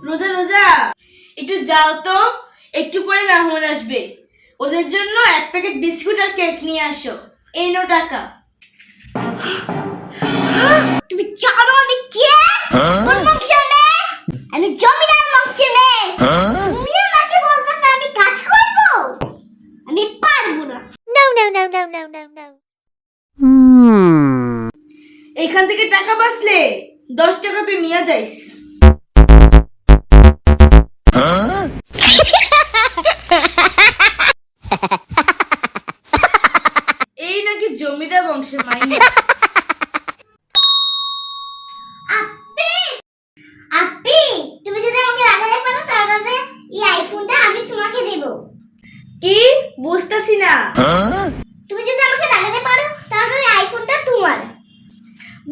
রোজা রোজা একটু যাও তো, একটু পরে মেহমান আসবে, ওদের জন্য এক প্যাকেট বিস্কুট আর কেক নিয়ে আসো। এই নাও টাকা। তুমি জানো আমি কে? কোন বংশের মেয়ে? আমি জমিদার বংশের মেয়ে। তুমি আমাকে বলতেছ আমি কাজ করব? আমি পারবো না। No no no no no no no. এখান থেকে টাকা বাঁচলে 10 টাকা তুই নিয়ে যাইস। এই নাকি জমিদার বংশের মাইয়া। আপি আপি তুমি যদি আমাকে লাগাতে পারো তাহলে এই আইফোনটা আমি তোমাকে দেব। কি বুঝতাছি না। তুমি যদি আমাকে লাগাতে পারো তাহলে এই আইফোনটা তোমার।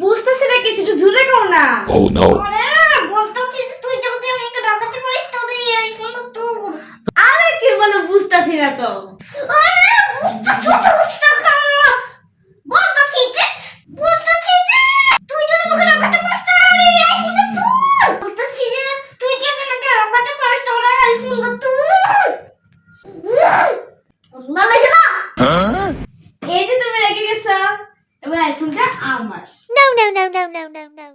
বুঝতাছি না কিছু, একটু জোরে কও না। Oh no. আরে বলতেছি যে তুই যদি আমাকে লাগাতে পারিস তাহলে এই আইফোনটা তোর। আরে কি বলো, বুঝতাছি না তো। আরে বলতেছি যে তুই যদি আমাকে লাগাতে পারিস তাহলে এই আইফোনটা তোর। বলতেছি যে তুই যদি আমাকে লাগাতে পারিস তাহলে এই আইফোনটা তোর। না লাগে না। এই যে তুমি রেগে গেছো, এবার আইফোনটা আমার। No no no no no no no.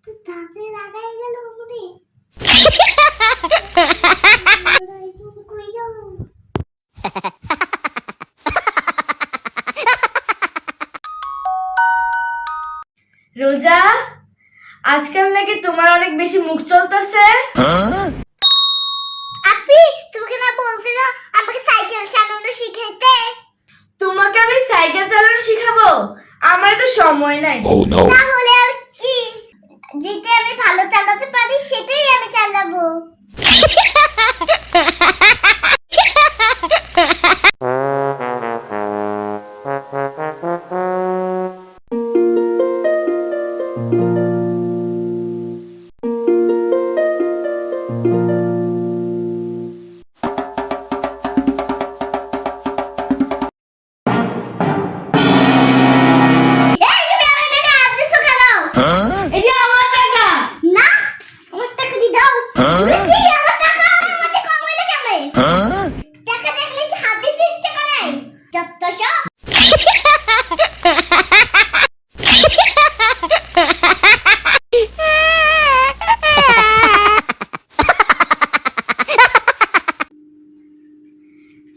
তুই তাতে লাগাই গেল মনে। কই গেল? রোজা, আজকাল নাকি তোমার অনেক বেশি মুখ চলতেছে। আপি তোমাকে না বলছিল আমাকে সাইকেল চালানো শিখাইতে? তোমাকে আমি সাইকেল চালানো শিখাবো? আমার তো সময় নাই। Oh no. তাহলে আর কি, যেটা আমি ভালো চালাতে পারি সেটাই আমি চালাবো। এই তুমি আমার টাকা হাত দিছো কেন? এটা আমার টাকা। না, আমার টাকা দি দাও। তুমি কি আমার টাকা আমাকে কমাইলে কেমনে? টাকা দেখলে কি হাত দিতে ইচ্ছে করে? যত সব।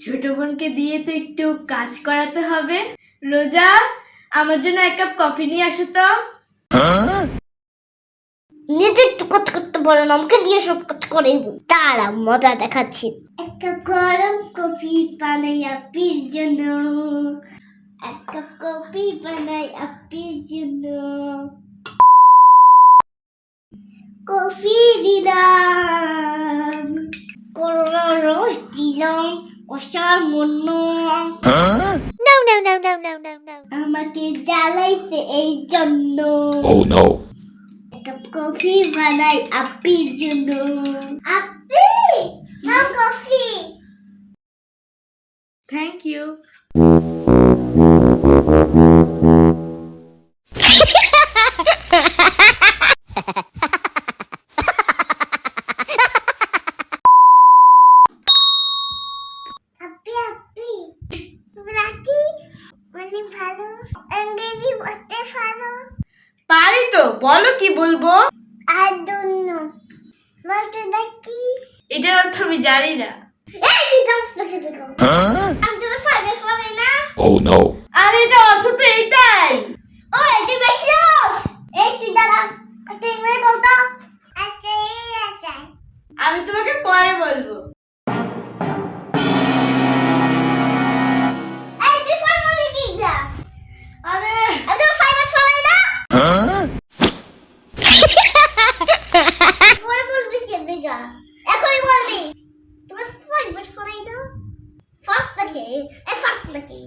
ছোট বোনকে দিয়ে তো একটু কাজ করাতে হবে। রোজা, আমার জন্য এক কাপ কফি নিয়ে আসো তো। নিজে একটু কাজ করতে পারো না, আমাকে দিয়ে সব কাজ করে তারা মজা দেখাচ্ছি। এক কাপ গরম কফি বানাই আপির জন্য, এক কাপ কফি বানাই আপির জন্য। কফি দিলাম, করলা রস দিলাম, অসার মন্য। No no no no no no no. আমাকে জ্বালাইছে এই জন্য। Oh no. এক কাপ কফি বানাই আপির জন্য। আপি নাও কফি। Thank you. আপি আপি তুমি নাকি অনেক ভালো ইংরেজি বলতে পারো? পারি তো, বলো কি বলবো। I don't know. বলতে নাকি? এটার অর্থ আমি জানি না। এই তুই ডান্স দেখে দেখো। আমি তোর ফাইভে পড়ি না। Oh no. আর এটা অর্থ তো এইটাই। ওই তুই বেশি যাও। এই তুই দাঁড়া, একটা ইংরেজি বলতো। আচ্ছা আচ্ছা। আমি তোমাকে পরে বলবো। এই তুই ফোন বলি কি না? আরে আমি তোর ফাইভে পড়ি না। ফোন বলবি কি দেখা? এখনই বলবি। তোমার ফাইভে পড়ি না? ফার্স্ট নাকি? ফার্স্ট নাকি?